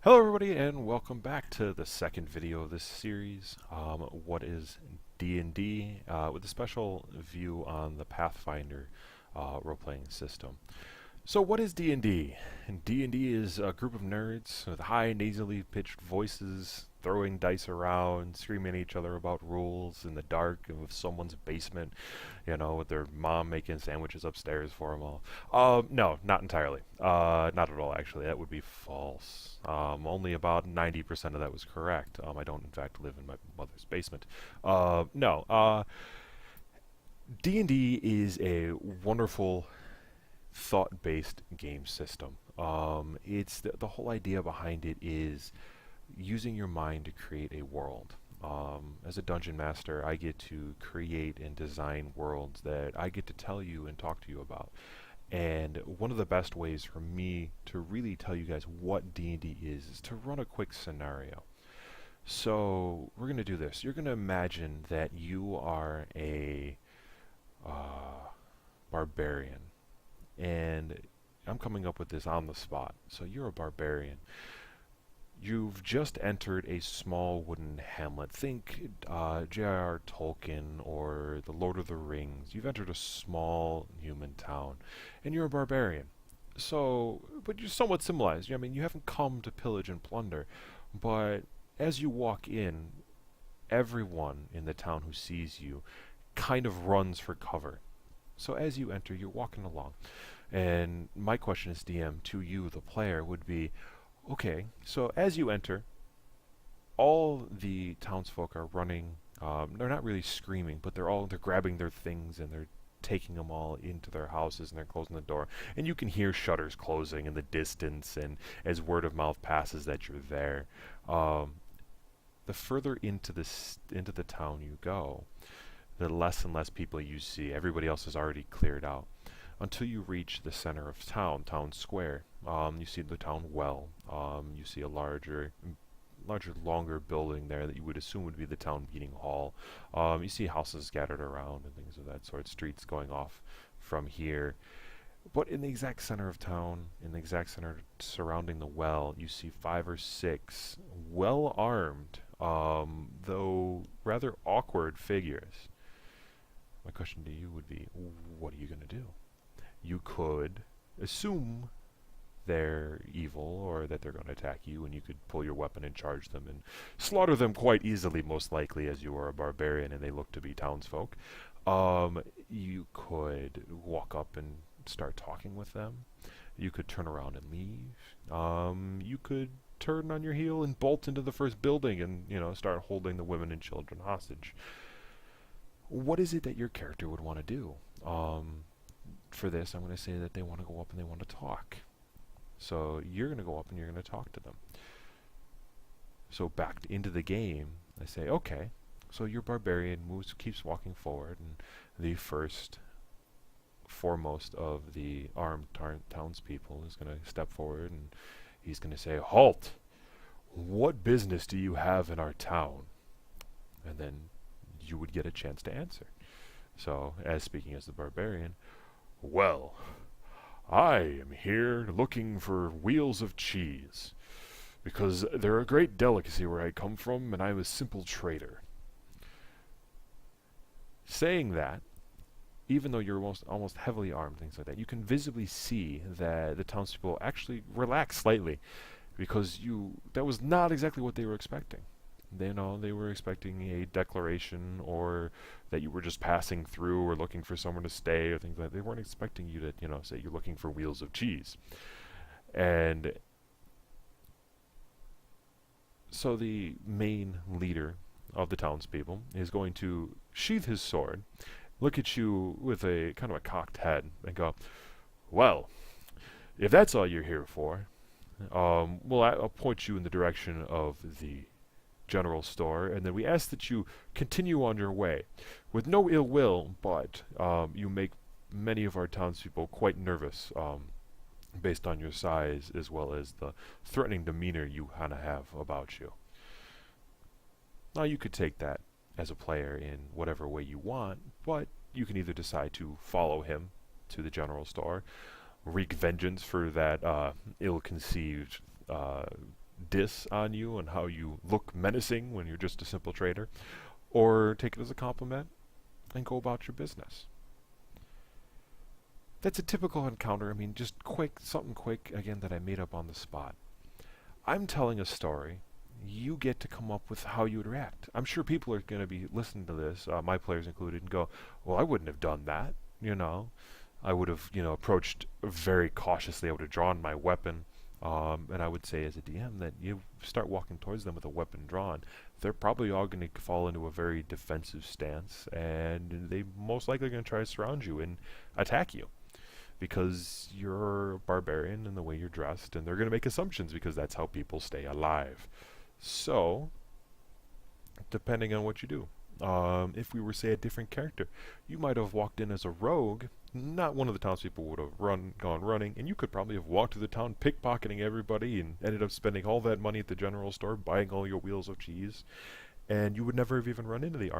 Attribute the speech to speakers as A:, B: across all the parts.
A: Hello everybody and welcome back to the second video of this series, what is D&D, with a special view on the Pathfinder role-playing system. So what is D&D? D&D is a group of nerds with high nasally pitched voices throwing dice around, screaming at each other about rules in the dark and with someone's basement, with their mom making sandwiches upstairs for them all. No, not entirely. Not at all, actually. That would be false. Only about 90% of that was correct. I don't, in fact, live in my mother's basement. No. D&D is a wonderful thought-based game system. It's the whole idea behind it is using your mind to create a world. As a dungeon master, I get to create and design worlds that I get to tell you and talk to you about. And one of the best ways for me to really tell you guys what D&D is to run a quick scenario. So we're going to do this. You're going to imagine that you are a barbarian. And I'm coming up with this on the spot. So you're a barbarian. You've just entered a small wooden hamlet. Think J.R.R. Tolkien or The Lord of the Rings. You've entered a small human town, and you're a barbarian. So, but you're somewhat civilized. I mean, you haven't come to pillage and plunder, but as you walk in, everyone in the town who sees you kind of runs for cover. So as you enter, you're walking along, and my question as DM to you, the player, would be, okay, so as you enter, all the townsfolk are running. They're not really screaming, but they're grabbing their things and they're taking them all into their houses and they're closing the door. And you can hear shutters closing in the distance, and as word of mouth passes that you're there, the further into the town you go, the less and less people you see. Everybody else is already cleared out until you reach the center of town square. You see the town well. You see a larger, longer building there that you would assume would be the town meeting hall. You see houses scattered around and things of that sort, streets going off from here. But in the exact center of town, in the exact center surrounding the well, you see 5 or 6 well-armed, though rather awkward figures. My question to you would be, what are you going to do? You could assume they're evil or that they're going to attack you, and you could pull your weapon and charge them and slaughter them quite easily, most likely, as you are a barbarian and they look to be townsfolk. You could walk up and start talking with them. You could turn around and leave. You could turn on your heel and bolt into the first building and, start holding the women and children hostage. What is it that your character would want to do? For this, I'm going to say that they want to go up and they want to talk. So you're going to go up and you're going to talk to them. So back into the game, I say, okay, so your barbarian keeps walking forward, and the foremost of the armed townspeople is going to step forward and he's going to say, halt! What business do you have in our town? And then you would get a chance to answer. So, as speaking as the barbarian, well, I am here looking for wheels of cheese, because they're a great delicacy where I come from, and I'm a simple trader. Saying that, even though you're almost heavily armed, things like that, you can visibly see that the townspeople actually relax slightly, because that was not exactly what they were expecting. They were expecting a declaration, or that you were just passing through or looking for somewhere to stay or things like that. They weren't expecting you to, say you're looking for wheels of cheese. And so the main leader of the townspeople is going to sheath his sword, look at you with a kind of a cocked head, and go, well, if that's all you're here for, I'll point you in the direction of the general store, and then we ask that you continue on your way with no ill will, but you make many of our townspeople quite nervous, based on your size as well as the threatening demeanor you kind of have about you. Now you could take that as a player in whatever way you want, but you can either decide to follow him to the general store, wreak vengeance for that ill-conceived diss on you and how you look menacing when you're just a simple trader, or take it as a compliment and go about your business. That's a typical encounter. I mean, just quick, something quick, again, that I made up on the spot. I'm telling a story. You get to come up with how you would react. I'm sure people are going to be listening to this, my players included, and go, well, I wouldn't have done that, you know. I would have, approached very cautiously. I would have drawn my weapon. And I would say as a DM that you start walking towards them with a weapon drawn, they're probably all going to fall into a very defensive stance, and they most likely going to try to surround you and attack you because you're a barbarian in the way you're dressed, and they're going to make assumptions because that's how people stay alive. So, depending on what you do. If we were, say, a different character, you might have walked in as a rogue. Not one of the townspeople would have gone running, and you could probably have walked through the town pickpocketing everybody and ended up spending all that money at the general store buying all your wheels of cheese, and you would never have even run into the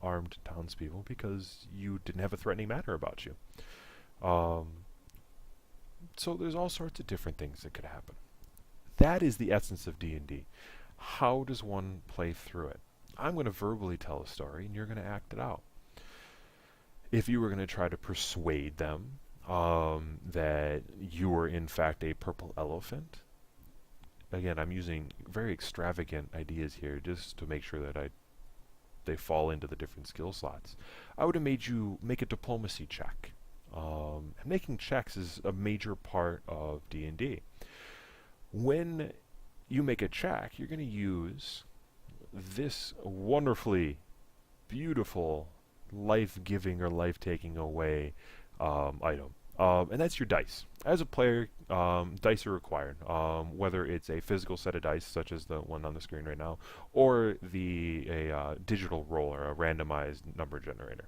A: armed townspeople because you didn't have a threatening manner about you. Um, so there's all sorts of different things that could happen. That is the essence of D&D. How does one play through it? I'm going to verbally tell a story, and you're going to act it out. If you were going to try to persuade them that you were in fact a purple elephant, again, I'm using very extravagant ideas here just to make sure that they fall into the different skill slots. I would have made you make a diplomacy check. Making checks is a major part of D&D. When you make a check, you're going to use this wonderfully beautiful, life-giving or life-taking away item. And that's your dice. As a player, dice are required, whether it's a physical set of dice, such as the one on the screen right now, or a digital roller, a randomized number generator.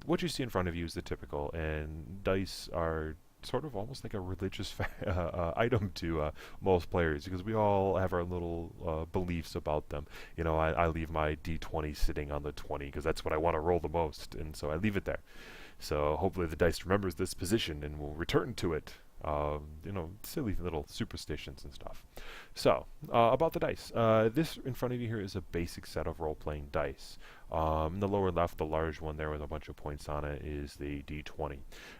A: What you see in front of you is the typical, and dice are sort of almost like a religious item to most players, because we all have our little beliefs about them. I leave my d20 sitting on the 20 because that's what I want to roll the most, and so I leave it there. So hopefully the dice remembers this position and will return to it. Silly little superstitions and stuff. So, about the dice. This in front of you here is a basic set of role-playing dice. In the lower left, the large one there with a bunch of points on it is the D20.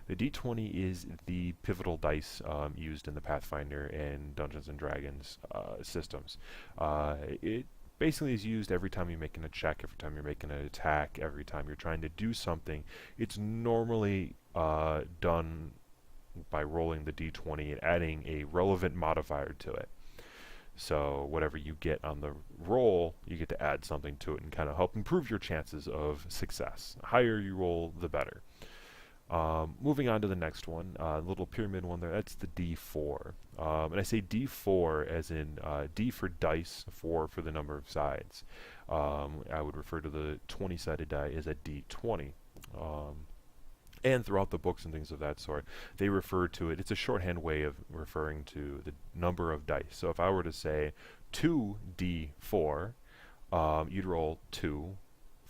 A: The D20 is the pivotal dice used in the Pathfinder and Dungeons & Dragons systems. It basically is used every time you're making a check, every time you're making an attack, every time you're trying to do something. It's normally done by rolling the d20 and adding a relevant modifier to it. So whatever you get on the roll, you get to add something to it and kind of help improve your chances of success. The higher you roll, the better. Moving on to the next one, little pyramid one there, that's the D4. And I say D4 as in D for dice, 4 for the number of sides. I would refer to the 20-sided die as a D20. And throughout the books and things of that sort, they refer to it, it's a shorthand way of referring to the number of dice. So if I were to say 2d4, you'd roll 2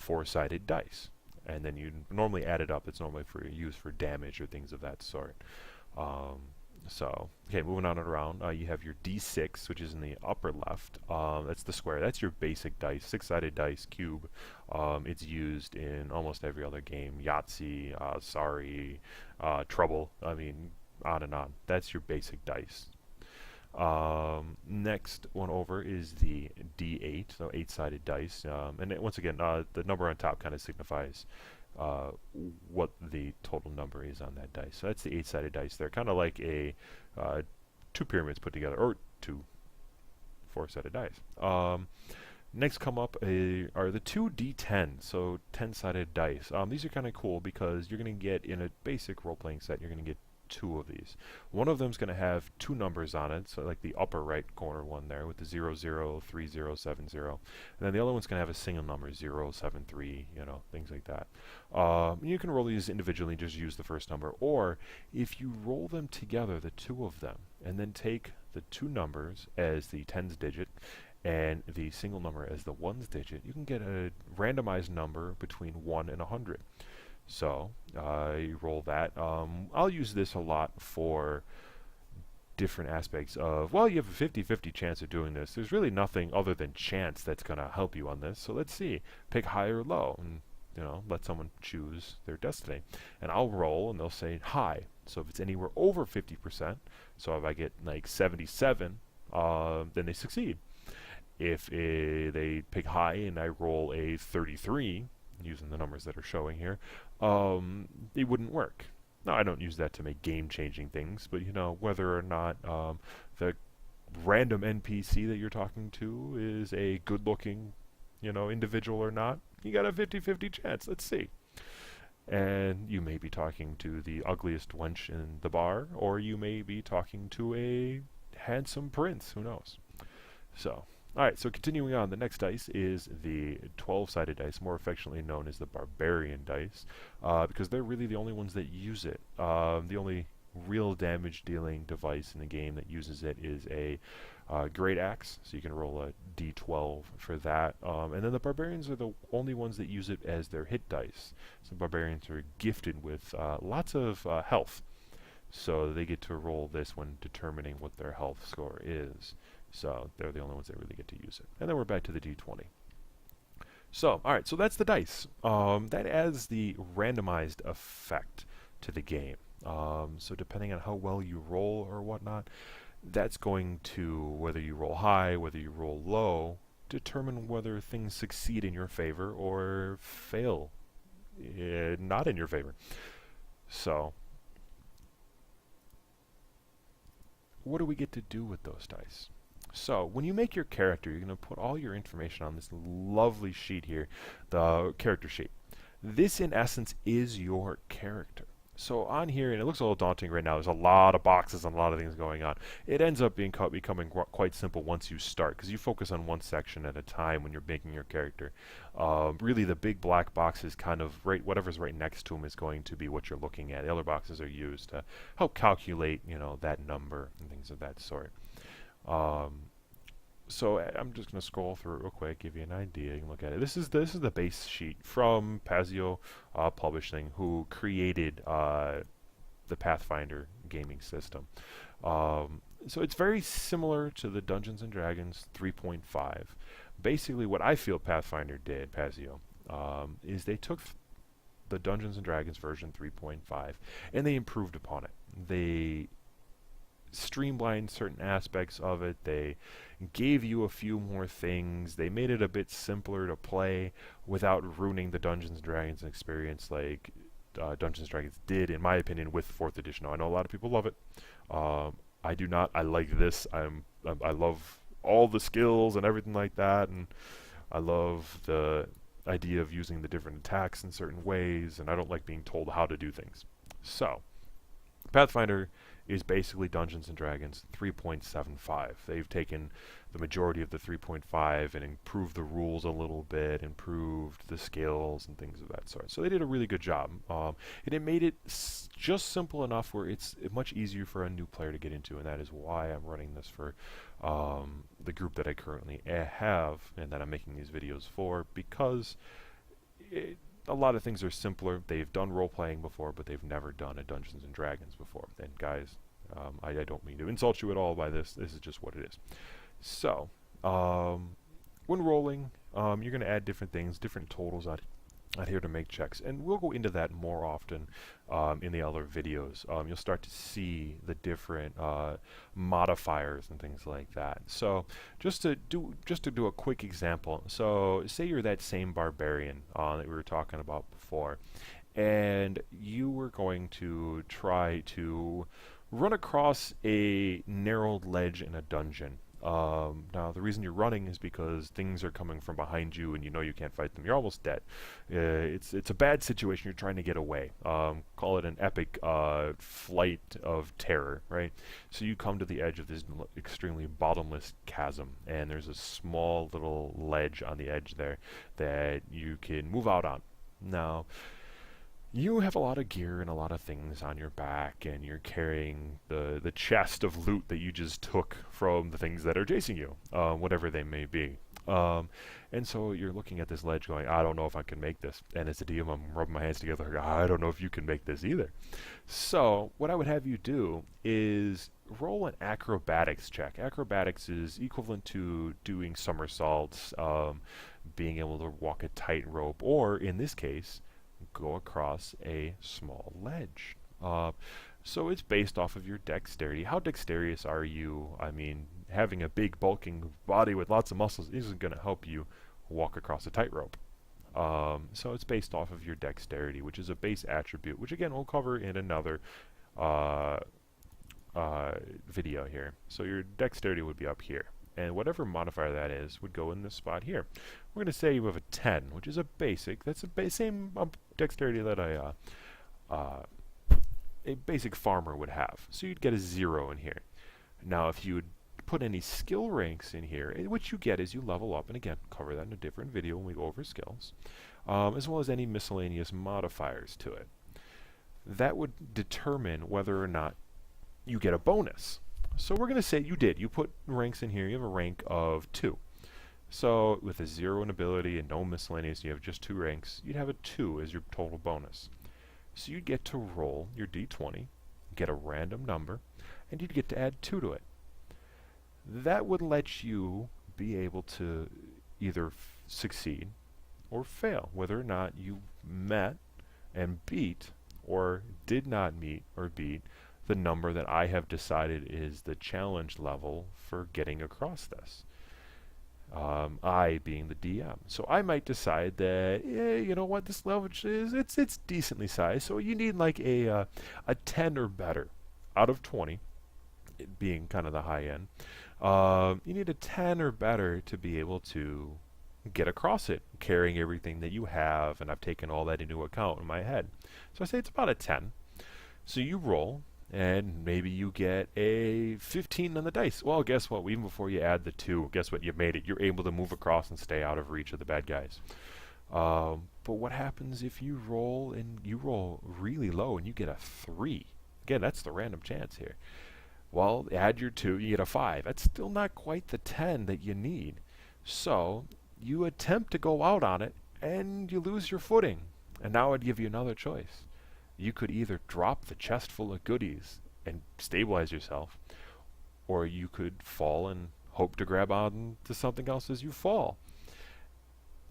A: 4-sided dice. And then you normally add it up. It's normally used for damage or things of that sort. Okay, moving on and around, you have your D6, which is in the upper left. That's the square. That's your basic dice, 6-sided dice cube. It's used in almost every other game. Yahtzee, Sorry, Trouble. I mean, on and on. That's your basic dice. Next one over is the D8, so 8-sided dice. And once again, the number on top kind of signifies what the total number is on that dice. So that's the 8-sided dice. They're kind of like two pyramids put together, or two 4-sided dice. Next come up are the two D10s, so 10-sided dice. These are kind of cool because you're going to get, in a basic role-playing set, you're going to get 2 of these. One of them is going to have 2 numbers on it, so like the upper right corner one there with the 00, 30, 70. And then the other one's going to have a single number, 0, 7, 3, things like that. You can roll these individually, just use the first number. Or if you roll them together, the 2 of them, and then take the 2 numbers as the tens digit and the single number as the ones digit, you can get a randomized number between 1 and 100. So you roll that. I'll use this a lot for different aspects of, well, you have a 50-50 chance of doing this. There's really nothing other than chance that's going to help you on this. So let's see. Pick high or low, and let someone choose their destiny. And I'll roll, and they'll say high. So if it's anywhere over 50%, so if I get like 77, then they succeed. If they pick high and I roll a 33, using the numbers that are showing here, it wouldn't work. Now, I don't use that to make game-changing things, but whether or not the random NPC that you're talking to is a good-looking, individual or not, you got a 50-50 chance. Let's see. And you may be talking to the ugliest wench in the bar, or you may be talking to a handsome prince. Who knows? So, alright, so continuing on, the next dice is the 12-sided dice, more affectionately known as the barbarian dice, because they're really the only ones that use it. The only real damage-dealing device in the game that uses it is a great axe, so you can roll a d12 for that. And then the barbarians are the only ones that use it as their hit dice. So barbarians are gifted with lots of health, so they get to roll this when determining what their health score is. So they're the only ones that really get to use it. And then we're back to the d20. So, alright, so that's the dice. That adds the randomized effect to the game. So depending on how well you roll or whatnot, that's going to, whether you roll high, whether you roll low, determine whether things succeed in your favor or fail not in your favor. So, what do we get to do with those dice? So, when you make your character, you're going to put all your information on this lovely sheet here, the character sheet. This, in essence, is your character. So on here, and it looks a little daunting right now, there's a lot of boxes and a lot of things going on. It ends up becoming quite simple once you start, because you focus on one section at a time when you're making your character. Really, the big black box is kind of whatever's right next to them is going to be what you're looking at. The other boxes are used to help calculate, that number and things of that sort. So I'm just going to scroll through it real quick, give you an idea. You can look at it. This is the base sheet from Pazio Publishing, who created the Pathfinder gaming system. So it's very similar to the Dungeons and Dragons 3.5. Basically, what I feel Pathfinder did, Pazio, is they took the Dungeons and Dragons version 3.5 and they improved upon it. They streamlined certain aspects of it. They gave you a few more things. They made it a bit simpler to play without ruining the Dungeons & Dragons experience like Dungeons & Dragons did, in my opinion, with 4th edition. Now, I know a lot of people love it. I do not. I like this. I love all the skills and everything like that, and I love the idea of using the different attacks in certain ways, and I don't like being told how to do things. So, Pathfinder is basically Dungeons & Dragons 3.75. They've taken the majority of the 3.5 and improved the rules a little bit, improved the skills and things of that sort. So they did a really good job. And it made it just simple enough where it's much easier for a new player to get into, and that is why I'm running this for the group that I currently have and that I'm making these videos for, because a lot of things are simpler. They've done role-playing before, but they've never done a Dungeons & Dragons before. And guys, I don't mean to insult you at all by this. This is just what it is. So, when rolling, you're going to add different things, different totals out here to make checks. And we'll go into that more often in the other videos. You'll start to see the different modifiers and things like that. So, just to do a quick example. So, say you're that same barbarian that we were talking about before, and you were going to try to run across a narrowed ledge in a dungeon. Now, the reason you're running is because things are coming from behind you and you know you can't fight them. You're almost dead. It's a bad situation. You're trying to get away. Call it an epic flight of terror, right? So you come to the edge of this extremely bottomless chasm, and there's a small little ledge on the edge there that you can move out on. Now, you have a lot of gear and a lot of things on your back, and you're carrying the chest of loot that you just took from the things that are chasing you, whatever they may be. Um, and so you're looking at this ledge going, I don't know if I can make this. And as a DM, I'm rubbing my hands together, like, I don't know if you can make this either. So what I would have you do is roll an acrobatics check. Acrobatics is equivalent to doing somersaults, being able to walk a tightrope, or in this case, go across a small ledge. So it's based off of your dexterity. How dexterous are you? I mean, having a big bulking body with lots of muscles isn't going to help you walk across a tightrope. So it's based off of your dexterity, which is a base attribute, which again we'll cover in another uh, video here. So your dexterity would be up here, and whatever modifier that is would go in this spot here. We're going to say you have a 10, which is a basic. That's the same dexterity that a basic farmer would have. So you'd get a 0 in here. Now if you would put any skill ranks in here, what you get is you level up, and again, cover that in a different video when we go over skills, as well as any miscellaneous modifiers to it. That would determine whether or not you get a bonus. So we're going to say you did. You put ranks in here. You have a rank of 2. So with a 0 in ability and no miscellaneous, you have just 2 ranks, you'd have a 2 as your total bonus. So you'd get to roll your d20, get a random number, and you'd get to add 2 to it. That would let you be able to either succeed or fail, whether or not you met and beat or did not meet or beat the number that I have decided is the challenge level for getting across this. I being the DM. So I might decide that, yeah, you know what, this level is, it's decently sized, so you need like a 10 or better out of 20, it being kind of the high end. You need a 10 or better to be able to get across it, carrying everything that you have, and I've taken all that into account in my head. So I say it's about a 10. So you roll, and maybe you get a 15 on the dice. Well, guess what? Even before you add the 2, guess what? You made it. You're able to move across and stay out of reach of the bad guys. But what happens if you roll and you roll really low and you get a 3? Again, that's the random chance here. Well, add your 2, you get a 5. That's still not quite the 10 that you need. So you attempt to go out on it, and you lose your footing. And now I'd give you another choice. You could either drop the chest full of goodies and stabilize yourself, or you could fall and hope to grab on to something else as you fall.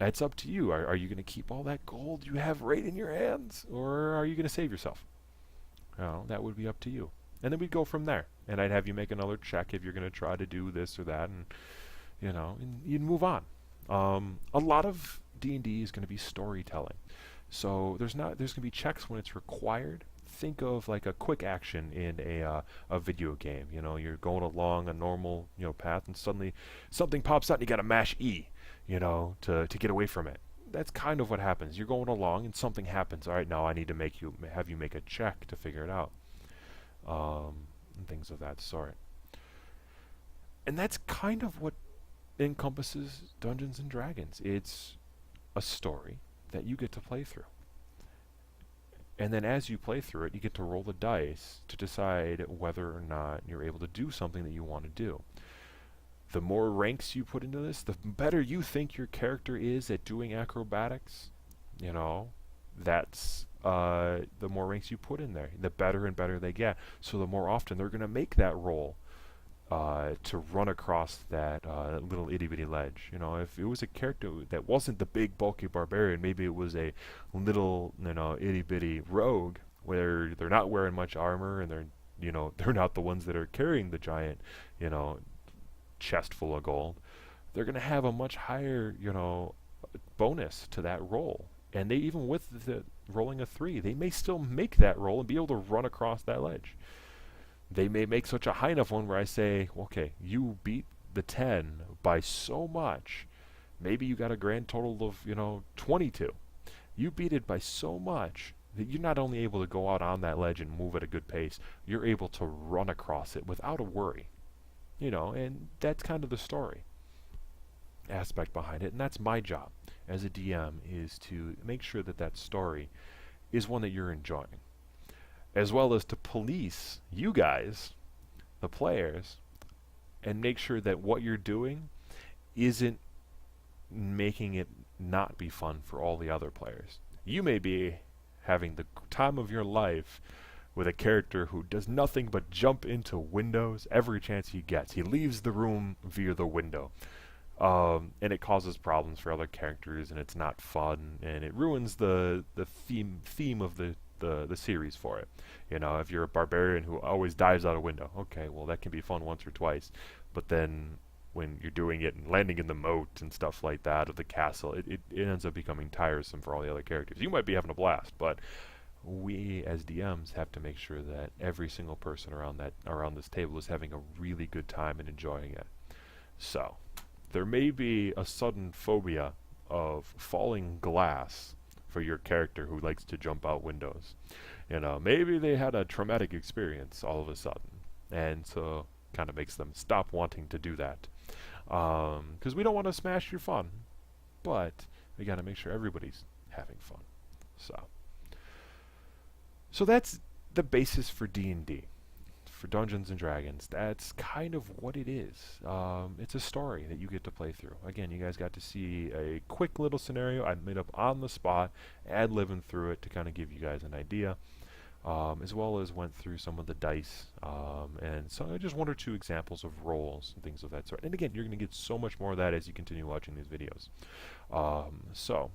A: It's up to you. Are you going to keep all that gold you have right in your hands, or are you going to save yourself? Well, that would be up to you. And then we'd go from there. And I'd have you make another check if you're going to try to do this or that, and and you'd move on. A lot of D&D is going to be storytelling. So there's going to be checks when it's required. Think of like a quick action in a video game. You're going along a normal path, and suddenly something pops out, and you got to mash E, to get away from it. That's kind of what happens. You're going along, and something happens. All right, now I need to have you make a check to figure it out, and things of that sort. And that's kind of what encompasses Dungeons and Dragons. It's a story that you get to play through. And then as you play through it, you get to roll the dice to decide whether or not you're able to do something that you want to do. The more ranks you put into this, the better you think your character is at doing acrobatics. That's the more ranks you put in there, the better and better they get. So the more often they're going to make that roll to run across that little itty-bitty ledge. If it was a character that wasn't the big, bulky barbarian, maybe it was a little, itty-bitty rogue where they're not wearing much armor, and they're not the ones that are carrying the giant, chest full of gold. They're going to have a much higher, bonus to that roll. And they, even with the rolling a 3, they may still make that roll and be able to run across that ledge. They may make such a high enough one where I say, okay, you beat the 10 by so much. Maybe you got a grand total of, 22. You beat it by so much that you're not only able to go out on that ledge and move at a good pace, you're able to run across it without a worry. And that's kind of the story aspect behind it. And that's my job as a DM, is to make sure that that story is one that you're enjoying, as well as to police you guys, the players, and make sure that what you're doing isn't making it not be fun for all the other players. You may be having the time of your life with a character who does nothing but jump into windows every chance he gets. He leaves the room via the window. And it causes problems for other characters, and it's not fun, and it ruins the theme of the series for it. You know, if you're a barbarian who always dives out a window, okay, well that can be fun once or twice, but then when you're doing it and landing in the moat and stuff like that of the castle, it ends up becoming tiresome for all the other characters. You might be having a blast, but we as DMs have to make sure that every single person around this table is having a really good time and enjoying it. So there may be a sudden phobia of falling glass for your character who likes to jump out windows. You know, maybe they had a traumatic experience all of a sudden, and so kind of makes them stop wanting to do that. Because we don't want to smash your fun, but we got to make sure everybody's having fun. So that's the basis for D&D, for Dungeons and Dragons. That's kind of what it is. It's a story that you get to play through. Again, you guys got to see a quick little scenario I made up on the spot, ad-libbing through it to kind of give you guys an idea, as well as went through some of the dice, and so just one or two examples of rolls and things of that sort. And again, you're going to get so much more of that as you continue watching these videos. So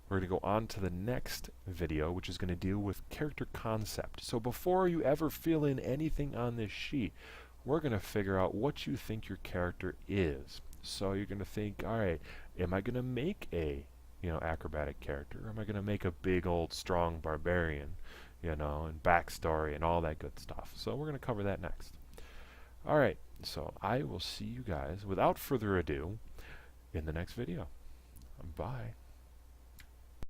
A: we're going to go on to the next video, which is going to deal with character concept. So before you ever fill in anything on this sheet, we're going to figure out what you think your character is. So you're going to think, all right, am I going to make a, acrobatic character? Or am I going to make a big old strong barbarian, and backstory and all that good stuff? So we're going to cover that next. All right, so I will see you guys, without further ado, in the next video. Bye.